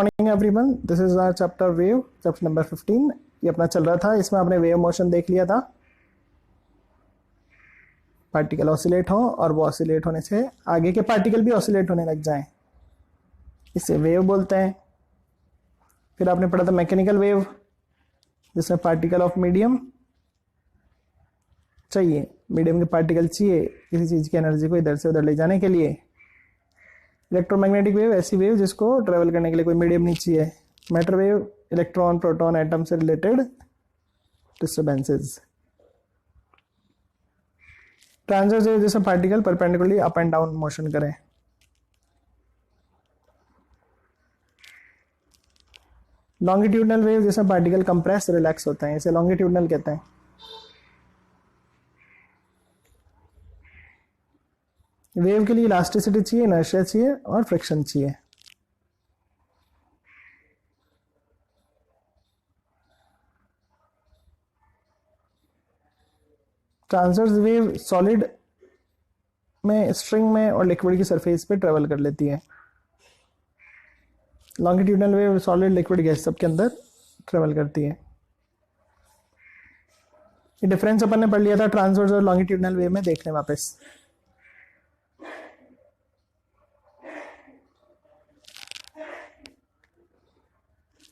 Morning everyone, this is our chapter wave, chapter number 15। ये अपना चल रहा था, इसमें आपने वेव मोशन देख लिया था। पार्टिकल ऑसिलेट हो और वो ऑसिलेट होने से आगे के पार्टिकल भी ऑसिलेट होने लग जाएं, इसे वेव बोलते हैं। फिर आपने पढ़ा था मैकेनिकल वेव, जिसमें पार्टिकल ऑफ मीडियम चाहिए, मीडियम के पार्टिकल चाहिए किसी चीज़ की एनर्जी को इधर से उधर ले जाने के लिए। इलेक्ट्रोमैग्नेटिक वेव ऐसी वेव जिसको ट्रेवल करने के लिए कोई मीडियम नहीं चाहिए। Matter wave electron proton atom से रिलेटेड डिस्टर्बेंसेस। ट्रांसवर्स वेव जैसे particle perpendicularly up and down motion करें। लॉन्गिट्यूडनल वेव जैसे पार्टिकल कंप्रेस रिलैक्स होते हैं, इसे लॉन्गिट्यूडनल कहते हैं। वेव के लिए इलास्टिसिटी चाहिए, इनर्शिया चाहिए और फ्रिक्शन चाहिए। ट्रांसवर्स वेव सॉलिड में, स्ट्रिंग में और लिक्विड की सरफेस पे ट्रेवल कर लेती है। Longitudinal wave solid, liquid, gas सबके अंदर ट्रेवल करती है। ये डिफरेंस अपन ने पढ़ लिया था ट्रांसवर्स और लॉन्गिट्यूडनल वेव में, देख लें वापस।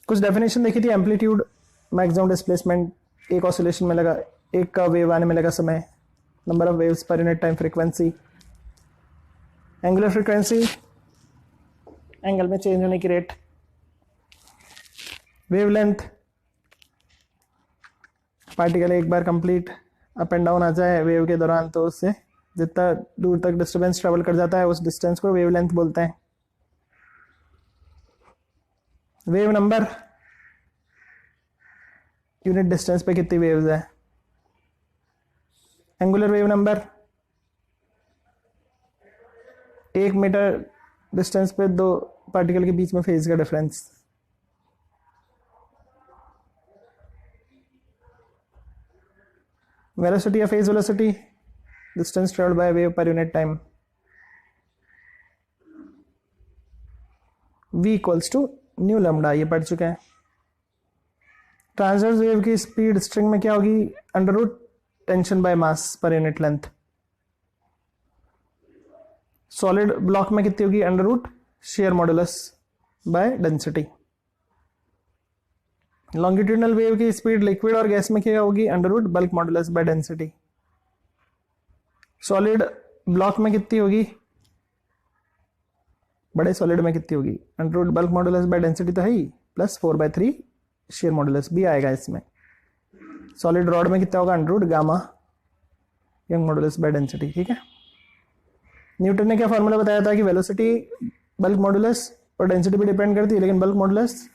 कुछ डेफिनेशन देखी थी। एम्पलीट्यूड, मैक्सिमम डिस्प्लेसमेंट, एक ऑसिलेशन में लगा, एक का वेव आने में लगा समय, number of waves per unit time, frequency, angular frequency, angle में चेंज होने की रेट, वेवलेंथ, पार्टिकल एक बार कंप्लीट अप एंड डाउन आ जाए वेव के दौरान तो उससे जितना दूर तक डिस्टर्बेंस ट्रेवल कर जाता है उस डिस्टेंस को वेवलेंथ बोलते हैं। वेव नंबर, यूनिट डिस्टेंस पे कितनी वेव्स है। Angular wave number, 1 metre distance पे दो पार्टिकल के बीच में फेज का डिफरेंस। वेलोसिटी या phase velocity, distance travelled by wave per unit time. v equals to nu lambda, ये पढ़ चुके हैं। ट्रांसवर्स वेव की स्पीड स्ट्रिंग में क्या होगी, under root tension by mass per unit length. Solid block में कितनी होगी, under root shear modulus by density. Longitudinal wave की स्पीड लिक्विड और गैस में क्या होगी, under root bulk modulus by density. Solid block में कितनी होगी, बड़े सॉलिड में कितनी होगी, under root bulk modulus by density तो है ही, प्लस 4/3 शेयर मॉडुलस भी आएगा इसमें। सॉलिड रॉड में कितना होगा, under root gamma Young modulus by density. ठीक है। न्यूटन ने क्या फॉर्मूला बताया था कि वेलोसिटी बल्क मॉडुलस और डेंसिटी पे डिपेंड करती है, लेकिन बल्क मॉडुलस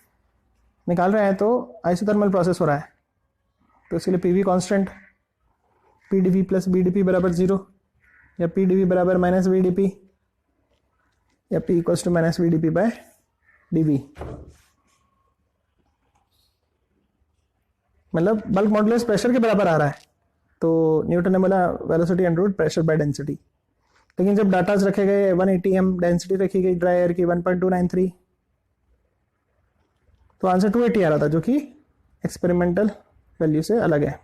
निकाल रहे हैं तो आइसोथर्मल प्रोसेस हो रहा है, तो इसके लिए PV constant, PdV plus VdP बराबर 0, या पीडीवी बराबर माइनस वीडीपी, या P equals to minus VdP by dV. मतलब बल्क मॉडुलस प्रेशर के बराबर आ रहा है, तो न्यूटन ने बोला velocity under root pressure by density. लेकिन जब डाटाज रखे गए 180 m डेंसिटी रखी गई ड्राई एयर की 1.293, तो आंसर 280 आ रहा था, जो कि एक्सपेरिमेंटल वैल्यू से अलग है।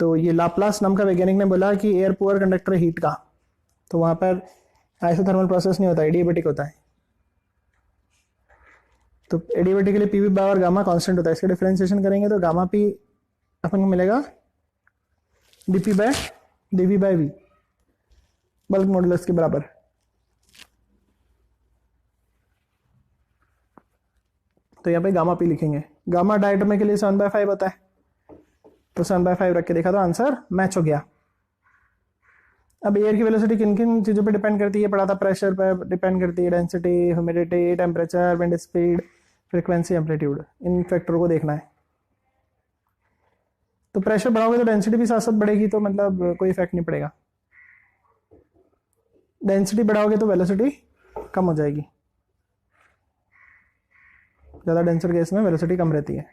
तो ये लाप्लास नाम का वैज्ञानिक ने बोला कि एयर पुअर कंडक्टर हीट का, तो वहां पर आइसोथर्मल प्रोसेस नहीं होता, एडियाबैटिक होता है। तो एडियाबैटिक के लिए पीवी बाय और गामा कांस्टेंट होता है, इसका डिफरेंशिएशन करेंगे तो गामा पी अपन को मिलेगा dP by dV by V, bulk modulus के बराबर। तो यहाँ पे गामा पी लिखेंगे। गामा डायटोमे के लिए 7/5 होता है, तो 7/5 रख के देखा तो आंसर मैच हो गया। अब एयर की वेलोसिटी किन किन चीज़ों पे डिपेंड करती है पढ़ा था, प्रेशर पर डिपेंड करती है, density, humidity, temperature, wind speed, frequency, amplitude, इन फैक्टरों को देखना है। तो प्रेशर बढ़ाओगे तो डेंसिटी भी साथ साथ बढ़ेगी, तो मतलब कोई इफेक्ट नहीं पड़ेगा। डेंसिटी बढ़ाओगे तो वेलोसिटी कम हो जाएगी, ज़्यादा डेंसर गैस में वेलोसिटी कम रहती है।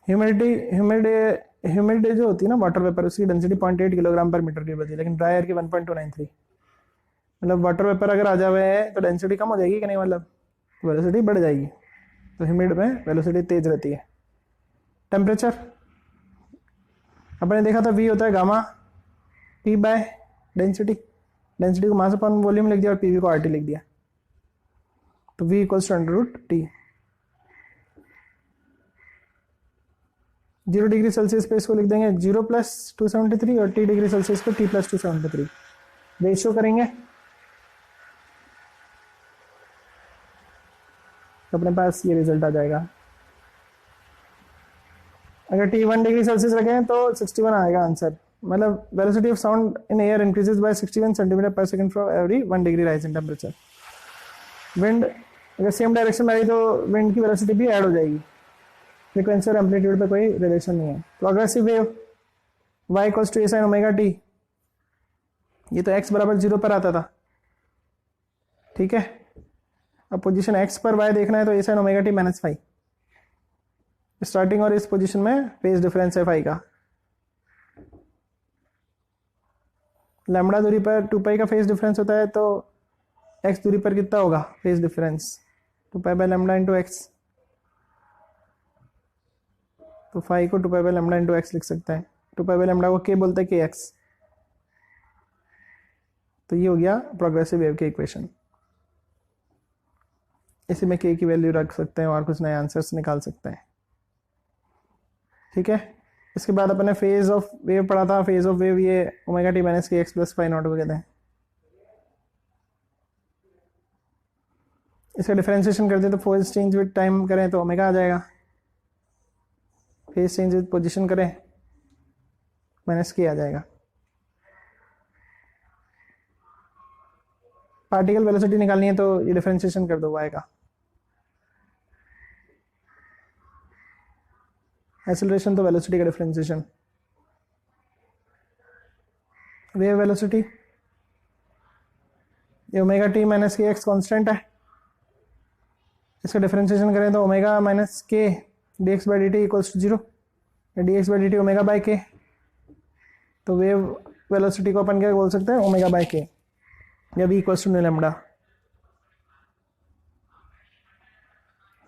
ह्यूमिडिटी जो होती है ना वाटर वेपर, उसकी डेंसिटी 0.8 किलोग्राम पर मीटर क्यूब होती है, लेकिन ड्राई एयर की 1.293। मतलब वाटर वेपर अगर आ जावे है तो डेंसिटी कम हो जाएगी कि नहीं, मतलब वेलोसिटी बढ़ जाएगी। तो ह्यूमिड में वेलोसिटी तेज रहती है। टेम्परेचर अपने देखा था V होता है gamma P by density. Density को मास अपॉन वॉल्यूम लिख दिया और PV को RT लिख दिया, तो V equals to √T। 0 degree Celsius पे इसको लिख देंगे 0 + 273 और T डिग्री सेल्सियस पे T + 273। रेशियो करेंगे तो अपने पास ये रिजल्ट आ जाएगा। अगर T 1 डिग्री सेल्सियस रखें तो 61 आएगा आंसर। मतलब velocity of sound in air increases by 61 centimetre per second for every 1 degree rise in temperature. Wind अगर सेम डायरेक्शन में आई तो विंड की वेलोसिटी भी ऐड हो जाएगी। फ्रीक्वेंसी और एम्पलीट्यूड पे कोई रिलेशन नहीं है। Progressive wave y equals to a sin omega t, ये तो x बराबर 0 पर आता था, ठीक है। अब पोजीशन x पर y देखना है तो a sin omega t minus five. Starting और इस पोजीशन में फेज डिफरेंस है फाई का। लैम्बडा दूरी पर 2 पाई का फेज डिफरेंस होता है, तो x दूरी पर कितना होगा phase difference, 2 pi by lambda into x. तो फाई को 2 pi by lambda into x लिख सकते हैं। 2 पाई बाय लैम्बडा को k बोलते हैं kx। तो ये हो गया प्रोग्रेसिव वेव के इक्वेशन। इसी में k की वैल्यू रख सकते हैं और कुछ नए आंसर्स निकाल सकते हैं, ठीक है। इसके बाद अपने फेज ऑफ वेव पढ़ा था। फेज ऑफ वेव ये omega t minus k x plus phi not को कहते हैं। इसका डिफरेंशिएशन करते हैं तो फेज चेंज विद टाइम करें तो ओमेगा आ जाएगा, फेज चेंज विद पोजीशन करें माइनस के आ जाएगा। पार्टिकल वेलोसिटी निकालनी है तो ये डिफरेंशिएशन कर दो y का। एक्सेलरेशन तो वेलोसिटी का डिफरेंशिएशन। वेव वेलोसिटी ये omega t minus k x constant है, इसका डिफरेंशिएशन करें तो omega minus k d x by d t equals to 0, d x by d t omega by k. तो wave velocity को अपन क्या बोल सकते हैं, ओमेगा बाई के, या v equals to lambda.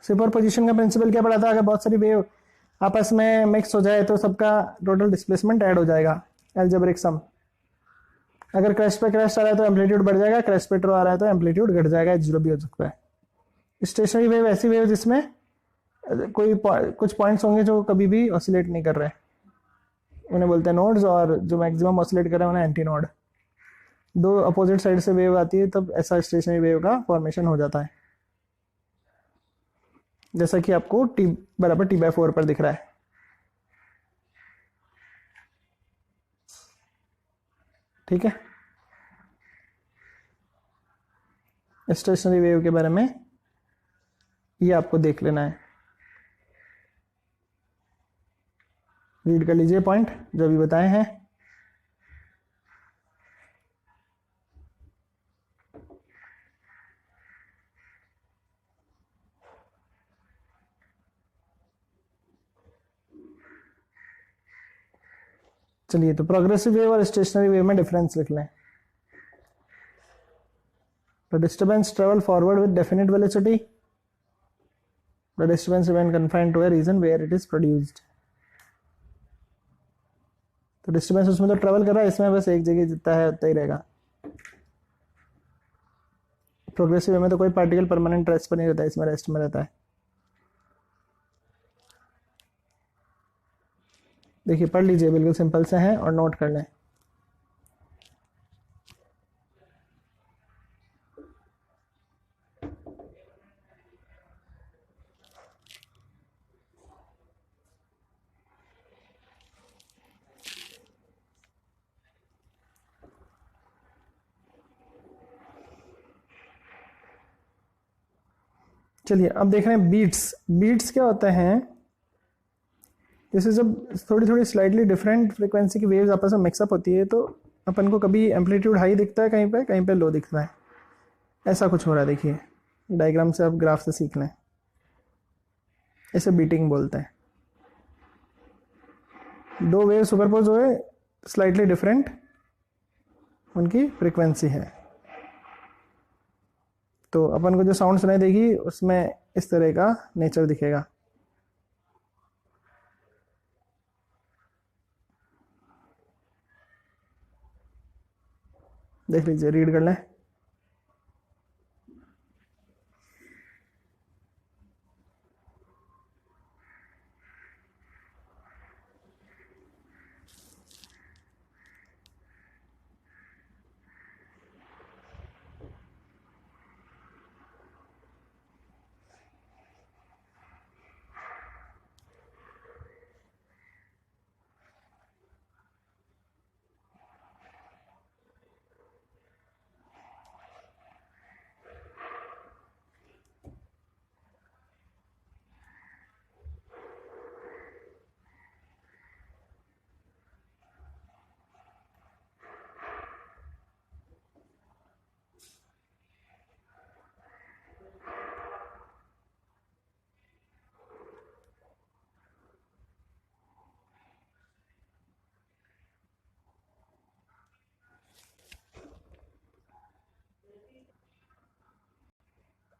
Superposition का प्रिंसिपल क्या पढ़ा था, अगर बहुत सारी वेव आपस में मिक्स हो जाए तो सबका टोटल डिस्प्लेसमेंट ऐड हो जाएगा, एल्जेब्रिक सम। अगर क्रस्ट पे क्रस्ट आ रहा है तो एम्पलीट्यूड बढ़ जाएगा, क्रस्ट पे ट्रो आ रहा है तो एम्पलीट्यूड घट जाएगा, 0 भी हो सकता है। स्टेशनरी वेव ऐसी वेव जिसमें कोई कुछ पॉइंट्स होंगे जो कभी भी ऑसिलेट नहीं कर रहे, उन्हें बोलते हैं नोड्स, और जो मैक्सिमम ऑसिलेट कर रहे हैं उन्हें एंटी नोड। दो अपोजिट साइड से वेव आती है तब ऐसा स्टेशनरी वेव का फॉर्मेशन हो जाता है, जैसा कि आपको t बराबर t/4 पर दिख रहा है, ठीक है। स्टेशनरी वेव के बारे में ये आपको देख लेना है, रीड कर लीजिए पॉइंट जो अभी बताए हैं। चलिए, तो प्रोग्रेसिव वेव और स्टेशनरी वेव में डिफरेंस लिख लें। The disturbance travel forward with definite velocity. The disturbance remain confined to a region where it is produced. तो डिस्टर्बेंस उसमें तो ट्रेवल कर रहा है, इसमें बस एक जगह जितना है उतना ही रहेगा। प्रोग्रेसिव वेव में तो कोई पार्टिकल परमानेंट रेस्ट पर नहीं रहता है, इसमें रेस्ट में रहता है। देखिए पढ़ लीजिए, बिल्कुल सिंपल से हैं और नोट कर लें। चलिए अब देख रहे हैं बीट्स। बीट्स क्या होते हैं, जैसे जब थोड़ी थोड़ी स्लाइटली डिफरेंट फ्रीक्वेंसी की वेव्स आपस में मिक्सअप होती है तो अपन को कभी एम्पलीट्यूड हाई दिखता है, कहीं पे लो दिखता है, ऐसा कुछ हो रहा है। देखिए डायग्राम से आप ग्राफ से सीख लें, इसे बीटिंग बोलते हैं। दो वेव सुपरपोज हुए, स्लाइटली डिफरेंट उनकी फ्रीक्वेंसी है, तो अपन को जो साउंड सुनाई देगी उसमें इस तरह का नेचर दिखेगा। देख लीजिए, रीड कर लें।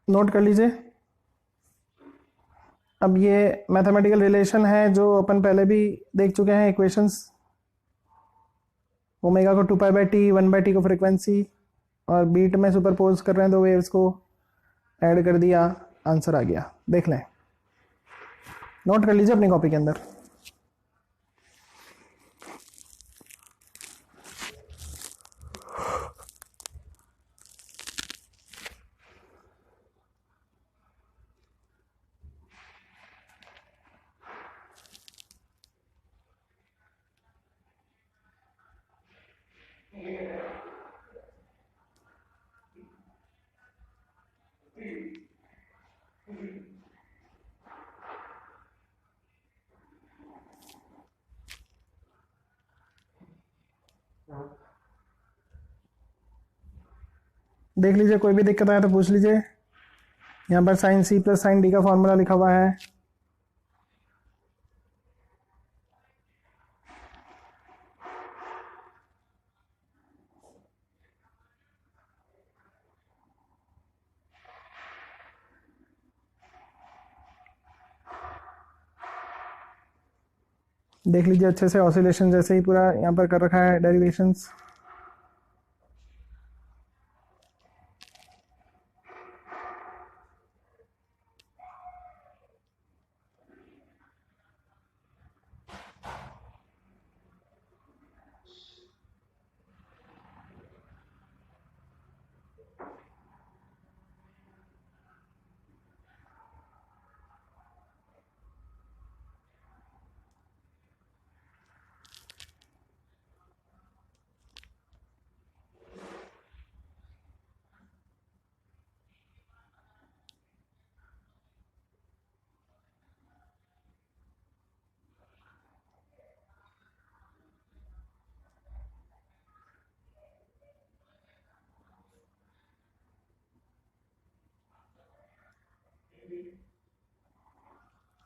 नोट कर लीजिए। अब ये मैथमेटिकल रिलेशन है जो अपन पहले भी देख चुके हैं, इक्वेशंस। ओमेगा को 2π/t, 1/t को फ्रीक्वेंसी, और बीट में सुपरपोज कर रहे हैं दो वेव्स को, ऐड कर दिया, आंसर आ गया। देख लें, नोट कर लीजिए अपनी कॉपी के अंदर। देख लीजिए, कोई भी दिक्कत आए तो पूछ लीजिए। यहाँ पर sine C plus sine D का फॉर्मूला लिखा हुआ है। देख लीजिए अच्छे से, ऑसिलेशन जैसे ही पूरा यहाँ पर कर रखा है, डेरिवेशंस।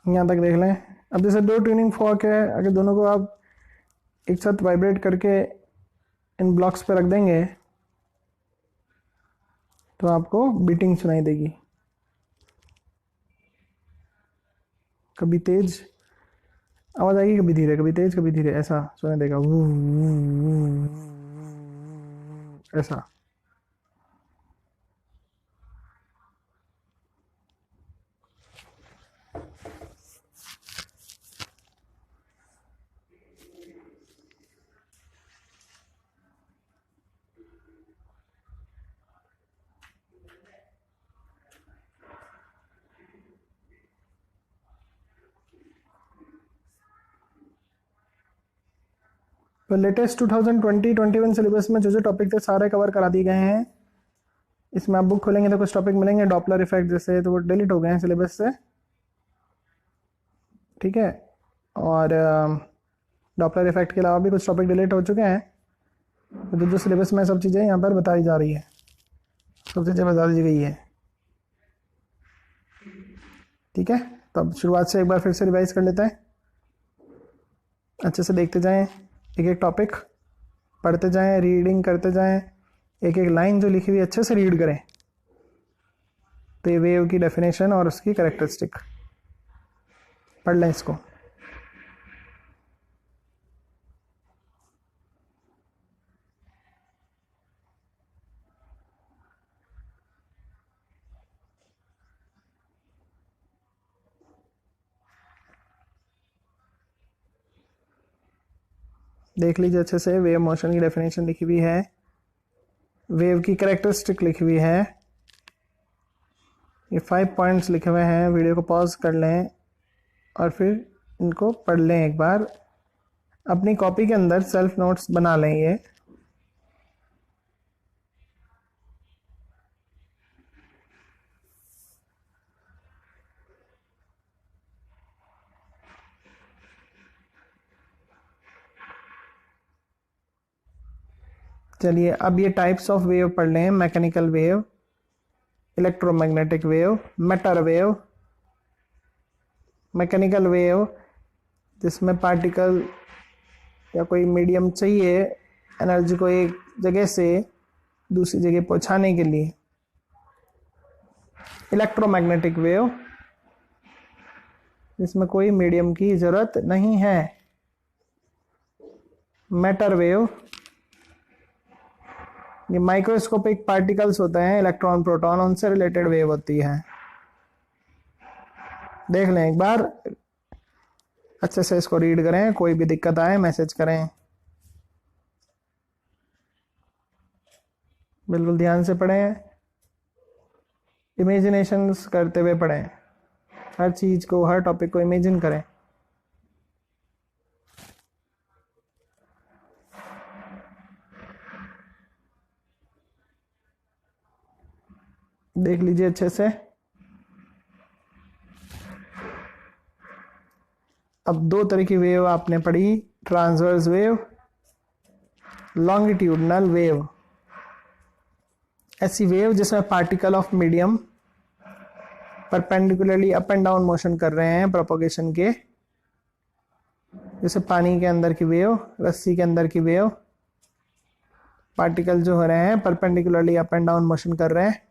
यहाँ तक देख लें। अब जैसे दो ट्यूनिंग फॉर्क है, अगर दोनों को आप एक साथ वाइब्रेट करके इन ब्लॉक्स पे रख देंगे तो आपको बीटिंग सुनाई देगी। कभी तेज आवाज आएगी, कभी धीरे, कभी तेज, कभी धीरे, ऐसा सुनाई देगा, ऐसा। तो लेटेस्ट 2020-21 सिलेबस में जो जो टॉपिक थे सारे कवर करा दिए गए हैं। इसमें आप बुक खोलेंगे तो कुछ टॉपिक मिलेंगे, डॉपलर इफेक्ट जैसे, तो वो डिलीट हो गए हैं सिलेबस से, ठीक है। और डॉपलर इफेक्ट के अलावा भी कुछ टॉपिक डिलीट हो चुके हैं। तो जो जो सिलेबस में सब चीज़ें यहाँ पर बताई जा रही है, सब चीज़ें बता दी गई है, ठीक है। तो अब शुरुआत से एक बार फिर से रिवाइज कर लेते हैं। अच्छे से देखते जाएं, एक एक टॉपिक पढ़ते जाएं, रीडिंग करते जाएं, एक एक लाइन जो लिखी हुई अच्छे से रीड करें। तो ये वेव की डेफिनेशन और उसकी कैरेक्टरिस्टिक पढ़ लें इसको। देख लीजिए अच्छे से, वेव मोशन की डेफिनेशन लिखी हुई है, वेव की कैरेक्टरिस्टिक लिखी हुई है, ये 5 पॉइंट्स लिखे हुए हैं। वीडियो को पॉज कर लें और फिर इनको पढ़ लें एक बार, अपनी कॉपी के अंदर सेल्फ नोट्स बना लें ये। चलिए अब ये टाइप्स ऑफ वेव पढ़ लें। Mechanical wave, electromagnetic wave, matter wave. Mechanical wave जिसमें पार्टिकल या कोई मीडियम चाहिए एनर्जी को एक जगह से दूसरी जगह पहुंचाने के लिए। इलेक्ट्रोमैग्नेटिक वेव जिसमें कोई मीडियम की जरूरत नहीं है। मैटर वेव, ये माइक्रोस्कोपिक पार्टिकल्स होते हैं, इलेक्ट्रॉन प्रोटॉन, उनसे रिलेटेड वेव होती है। देख लें एक बार, अच्छे से इसको रीड करें, कोई भी दिक्कत आए मैसेज करें। बिल्कुल ध्यान से पढ़ें, इमेजिनेशंस करते हुए पढ़ें, हर चीज को, हर टॉपिक को इमेजिन करें। देख लीजिए अच्छे से। अब 2 तरह की वेव आपने पढ़ी, ट्रांसवर्स वेव, लॉन्गिट्यूडनल वेव। ऐसी वेव जिसमें particle of medium perpendicularly up and down motion कर रहे हैं प्रोपोगेशन के, जैसे पानी के अंदर की वेव, रस्सी के अंदर की वेव, पार्टिकल जो हो रहे हैं perpendicularly up and down motion कर रहे हैं,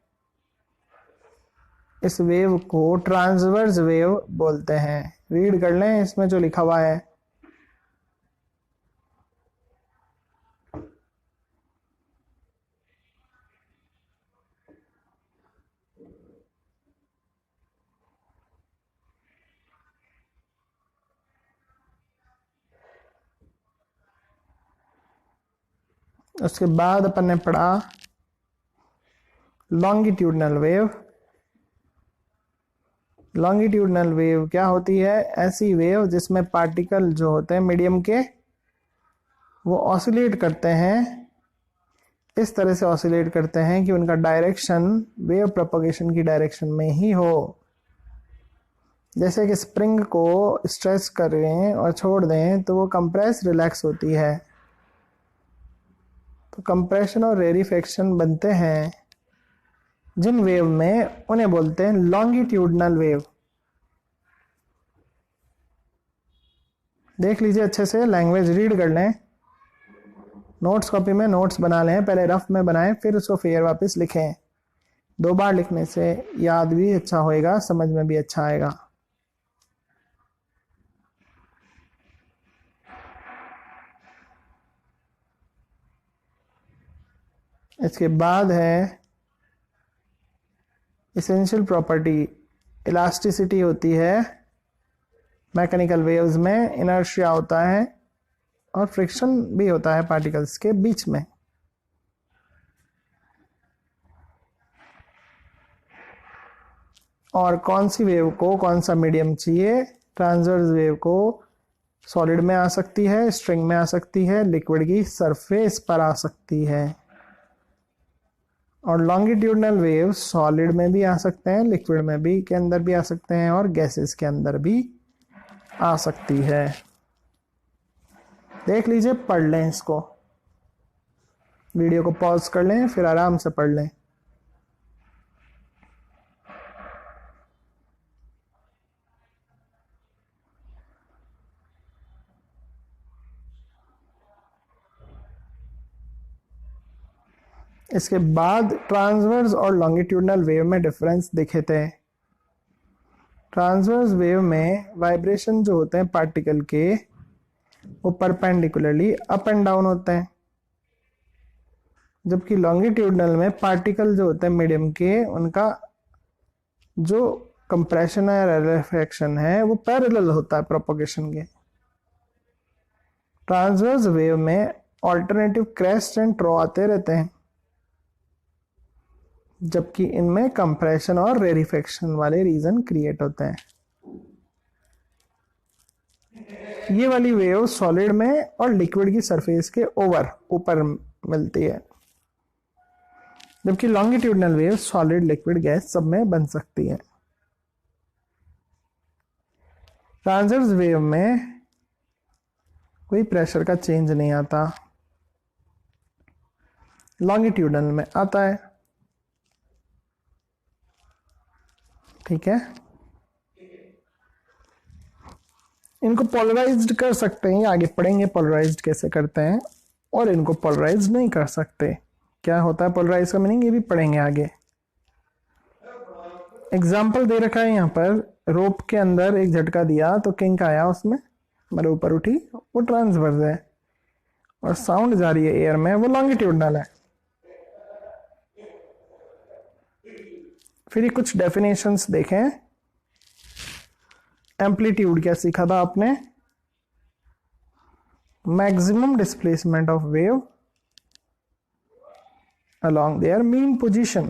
इस वेव को ट्रांसवर्स वेव बोलते हैं। रीड कर लें इसमें जो लिखा हुआ है। उसके बाद अपन ने पढ़ा लॉन्गिट्यूडनल वेव। लॉन्गिट्यूडनल वेव क्या होती है? ऐसी वेव जिसमें पार्टिकल जो होते हैं मीडियम के, वो ऑसिलेट करते हैं, इस तरह से ऑसिलेट करते हैं कि उनका डायरेक्शन वेव प्रोपगेशन की डायरेक्शन में ही हो। जैसे कि स्प्रिंग को स्ट्रेच करें और छोड़ दें तो वो कंप्रेस रिलैक्स होती है, तो कंप्रेशन और रेरिफेक्शन बनते हैं जिन वेव में, उन्हें बोलते हैं लॉन्गिट्यूडनल वेव। देख लीजिए अच्छे से, लैंग्वेज रीड कर लें, नोट्स कॉपी में नोट्स बना लें, पहले रफ में बनाएं फिर उसको फिर वापस लिखें। 2 बार लिखने से याद भी अच्छा होएगा, समझ में भी अच्छा आएगा। इसके बाद है इसेंशियल प्रॉपर्टी, इलास्टिसिटी होती है मैकेनिकल वेव्स में, इनर्शिया होता है और फ्रिक्शन भी होता है पार्टिकल्स के बीच में। और कौन सी वेव को कौन सा मीडियम चाहिए? ट्रांसवर्स वेव को सॉलिड में आ सकती है, स्ट्रिंग में आ सकती है, लिक्विड की सरफेस पर आ सकती है। और लॉन्गिट्यूडनल वेव सॉलिड में भी आ सकते हैं, लिक्विड में भी के अंदर भी आ सकते हैं, और गैसेस के अंदर भी आ सकती है। देख लीजिए, पढ़ लें इसको, वीडियो को पॉज कर लें फिर आराम से पढ़ लें। इसके बाद ट्रांसवर्स और लॉन्गिट्यूडनल वेव में डिफरेंस देखे थे। ट्रांसवर्स वेव में वाइब्रेशन जो होते हैं पार्टिकल के वो परपेंडिकुलरली अप एंड डाउन होते हैं, जबकि लॉन्गिट्यूडनल में पार्टिकल जो होते हैं मीडियम के उनका जो कंप्रेशन है रेफ्लेक्शन है वो पैरेलल होता है प्रोपगेशन के। ट्रांसवर्स वेव में ऑल्टरनेटिव क्रेस्ट एंड ट्रॉ आते रहते हैं, जबकि इनमें कंप्रेशन और रेरिफेक्शन वाले रीजन क्रिएट होते हैं। ये वाली वेव सॉलिड में और लिक्विड की सरफेस के ऊपर मिलती है, जबकि longitudinal wave solid liquid gas सब में बन सकती है। ट्रांसवर्स वेव में कोई प्रेशर का चेंज नहीं आता, लॉन्गिट्यूडनल में आता है। ठीक है, इनको पोलराइज्ड कर सकते हैं, आगे पढ़ेंगे पोलराइज्ड कैसे करते हैं, और इनको पोलराइज्ड नहीं कर सकते। क्या होता है पोलराइज का मीनिंग ये भी पढ़ेंगे आगे। एग्जाम्पल दे रखा है यहाँ पर, रोप के अंदर एक झटका दिया तो किंक आया, उसमें मेरे ऊपर उठी, वो ट्रांसवर्स है, और साउंड जा रही है एयर में, वो लॉन्गिट्यूडनल है। फिर कुछ डेफिनेशंस देखें। एम्पलीट्यूड क्या सीखा था आपने? Maximum displacement of wave along their mean position,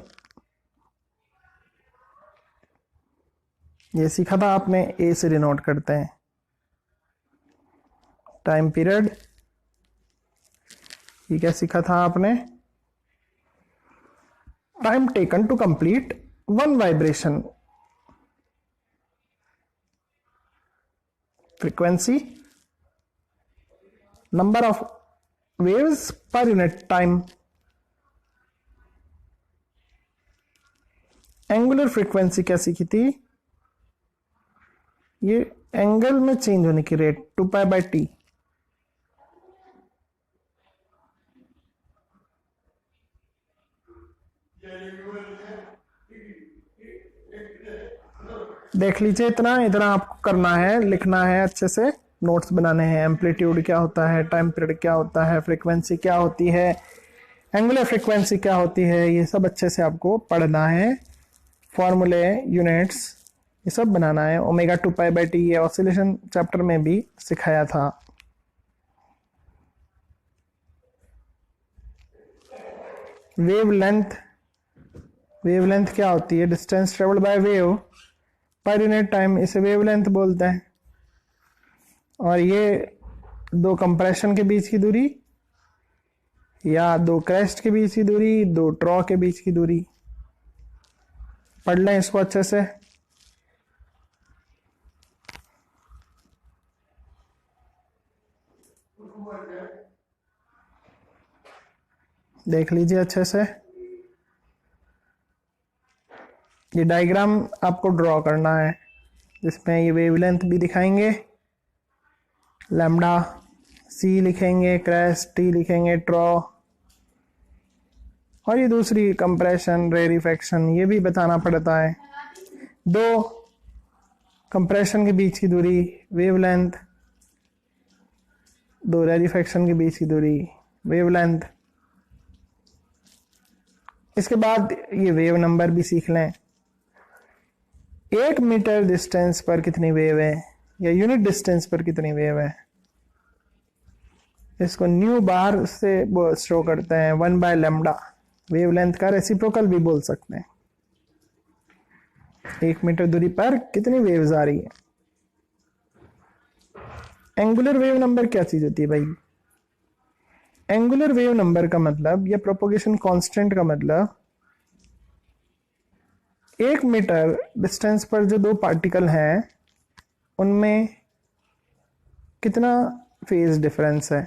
ये सीखा था आपने, ए से डिनोट करते हैं। टाइम पीरियड, ये क्या सीखा था आपने? Time taken to complete one vibration. Frequency, number of waves per unit time. Angular frequency क्या सीखी थी? ये एंगल में चेंज होने की रेट 2π/t। देख लीजिए, इतना इतना आपको करना है, लिखना है, अच्छे से नोट्स बनाने हैं। एम्पलीट्यूड क्या होता है, टाइम पीरियड क्या होता है, फ्रीक्वेंसी क्या होती है, एंगुलर फ्रीक्वेंसी क्या होती है, ये सब अच्छे से आपको पढ़ना है। फॉर्मूले, यूनिट्स, ये सब बनाना है। ओमेगा 2π/t ये ऑसिलेशन चैप्टर में भी सिखाया था। वेवलेंथ, वेवलेंथ क्या होती है? Distance travelled by wave per unit time, इसे वेवलेंथ बोलते हैं। और ये दो कंप्रेशन के बीच की दूरी, या दो क्रेस्ट के बीच की दूरी, दो ट्रॉ के बीच की दूरी। पढ़ लें इसको अच्छे से। देख लीजिए अच्छे से। ये डायग्राम आपको ड्रॉ करना है, जिसमें ये वेवलेंथ भी दिखाएंगे, लैम्डा सी लिखेंगे, क्रेस्ट टी लिखेंगे, ट्रॉ, और ये दूसरी कंप्रेशन, रेरिफेक्शन, ये भी बताना पड़ता है। दो कंप्रेशन के बीच की दूरी वेवलेंथ, दो रेरिफेक्शन के बीच की दूरी वेवलेंथ। इसके बाद ये वेव नंबर भी सीख लें। 1 मीटर डिस्टेंस पर कितनी वेव है, या यूनिट डिस्टेंस पर कितनी वेव है, इसको न्यू बार से शो करते हैं, 1/λ। वेवलेंथ का रेसिप्रोकल भी बोल सकते हैं। 1 मीटर दूरी पर कितनी वेव्स आ रही है। एंगुलर वेव नंबर क्या चीज होती है भाई? एंगुलर वेव नंबर का मतलब, या प्रोपोगेशन कांस्टेंट का मतलब, 1 मीटर डिस्टेंस पर जो दो पार्टिकल हैं उनमें कितना फेज डिफरेंस है।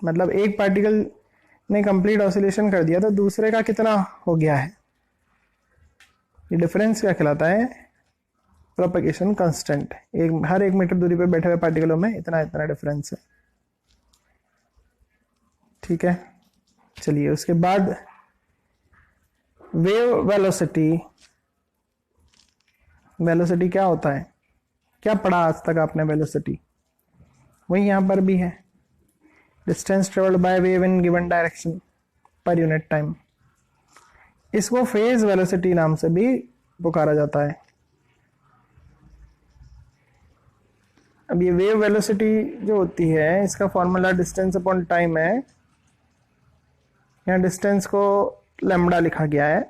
मतलब एक पार्टिकल ने कंप्लीट ऑसिलेशन कर दिया तो दूसरे का कितना हो गया है, ये डिफरेंस क्या कहलाता है? Propagation constant. हर 1 मीटर दूरी पे बैठे हुए पार्टिकलों में इतना इतना डिफरेंस है। ठीक है, चलिए उसके बाद वेव वेलोसिटी। वेलोसिटी क्या होता है, क्या पढ़ा आज तक आपने वेलोसिटी? वही यहां पर भी है, distance travelled by wave in given direction पर यूनिट टाइम। इसको फेज वेलोसिटी नाम से भी पुकारा जाता है। अब ये वेव वेलोसिटी जो होती है, इसका फॉर्मूला डिस्टेंस अपॉन टाइम है। यहाँ डिस्टेंस को लैम्बडा लिखा गया है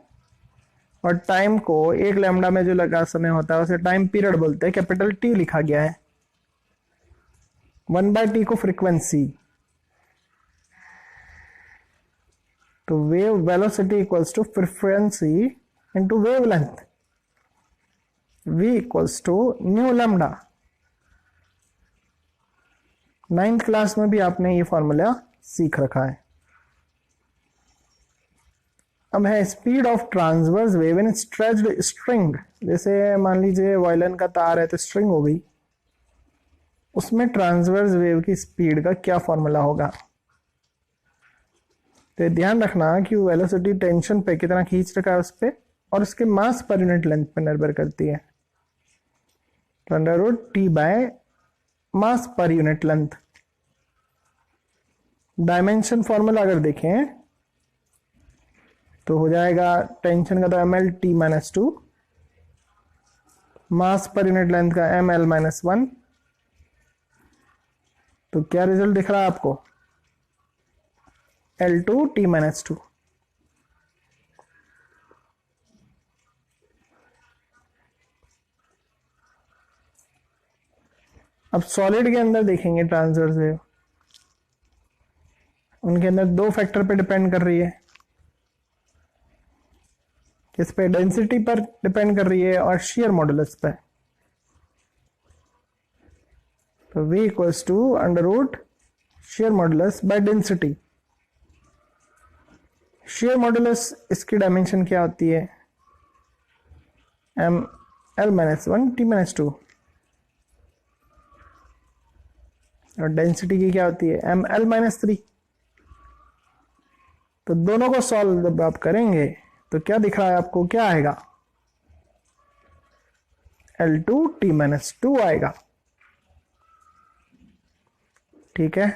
और टाइम को एक लैम्बडा में जो लगा समय होता है उसे टाइम पीरियड बोलते हैं, कैपिटल टी लिखा गया है। 1/t को फ्रीक्वेंसी। तो wave velocity equals to frequency into wavelength, v equals to nu lambda. 9th class में भी आपने ये फॉर्मूला सीख रखा है। अब है speed of transverse wave in stretched string. जैसे मान लीजिए वायलिन का तार है तो स्ट्रिंग हो गई, उसमें ट्रांसवर्स वेव की स्पीड का क्या फॉर्मूला होगा? तो ध्यान रखना कि वेलोसिटी टेंशन पे कितना खींच रखा है उस पे और उसके मास पर यूनिट लेंथ पे निर्भर करती है। तो under root T by mass per unit length. Dimension formula अगर देखें तो हो जाएगा टेंशन का तो ml(T-2), मास पर यूनिट लेंथ का ml-1। तो क्या रिजल्ट दिख रहा है आपको? L2T-2। अब सॉलिड के अंदर देखेंगे ट्रांसवर्स वेव, उनके अंदर दो फैक्टर पे डिपेंड कर रही है। किस पे? डेंसिटी पर डिपेंड कर रही है और शेयर मॉडुलस पे। तो v equals to under root shear modulus by density. Shear modulus इसकी डायमेंशन क्या होती है? ml-1T-2। और डेंसिटी की क्या होती है? ml-3। तो दोनों को सॉल्व जब आप करेंगे तो क्या दिख रहा है आपको, क्या आएगा? L2T-2 आएगा। ठीक है,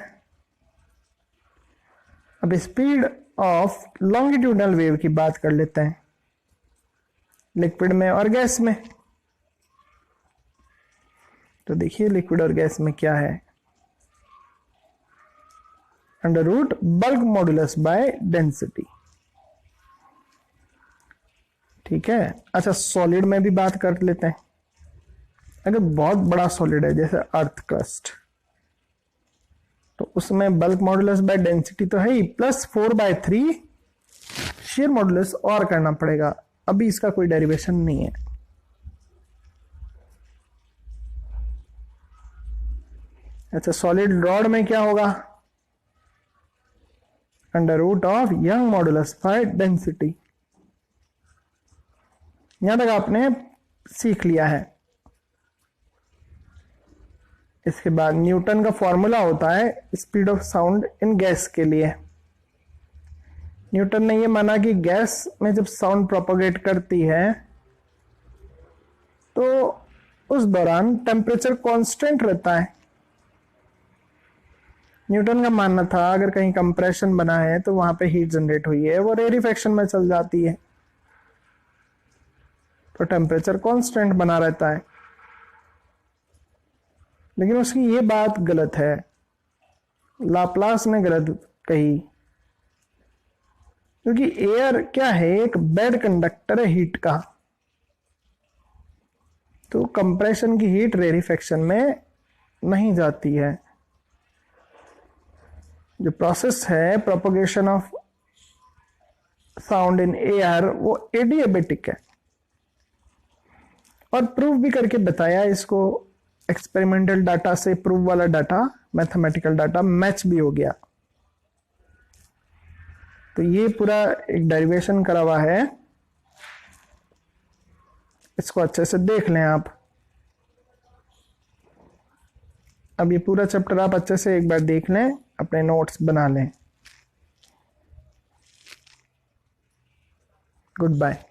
अब स्पीड ऑफ लॉन्गिट्यूडनल वेव की बात कर लेते हैं, लिक्विड में और गैस में। तो देखिए लिक्विड और गैस में क्या है, under root bulk modulus by density. ठीक है, अच्छा सॉलिड में भी बात कर लेते हैं। अगर बहुत बड़ा सॉलिड है जैसे अर्थ क्रस्ट, तो उसमें बल्क मॉडुलस बाय डेंसिटी तो है ही, प्लस 4/3 शेयर मॉडुलस और करना पड़ेगा। अभी इसका कोई डेरिवेशन नहीं है। अच्छा सॉलिड रॉड में क्या होगा? Under root of Young modulus by density. यहां तक आपने सीख लिया है। इसके बाद न्यूटन का फॉर्मूला होता है speed of sound in gas के लिए। न्यूटन ने यह माना कि गैस में जब साउंड प्रोपोगेट करती है तो उस दौरान टेम्परेचर कांस्टेंट रहता है। न्यूटन का मानना था अगर कहीं कंप्रेशन बना है तो वहां पे हीट जनरेट हुई है, वो रेरिफेक्शन में चल जाती है, तो टेम्परेचर कांस्टेंट बना रहता है। लेकिन उसकी ये बात गलत है, लाप्लास ने गलत कही, क्योंकि एयर क्या है? एक बेड कंडक्टर है हीट का। तो कंप्रेशन की हीट रेरिफेक्शन में नहीं जाती है। जो प्रोसेस है propagation of sound in air वो एडियाबेटिक है, और प्रूव भी करके बताया इसको। एक्सपेरिमेंटल डाटा से प्रूव वाला डाटा मैथमेटिकल डाटा मैच भी हो गया। तो ये पूरा एक डेरिवेशन करा हुआ है, इसको अच्छे से देख लें आप। अब ये पूरा चैप्टर आप अच्छे से एक बार देख लें, अपने नोट्स बना लें। Good bye.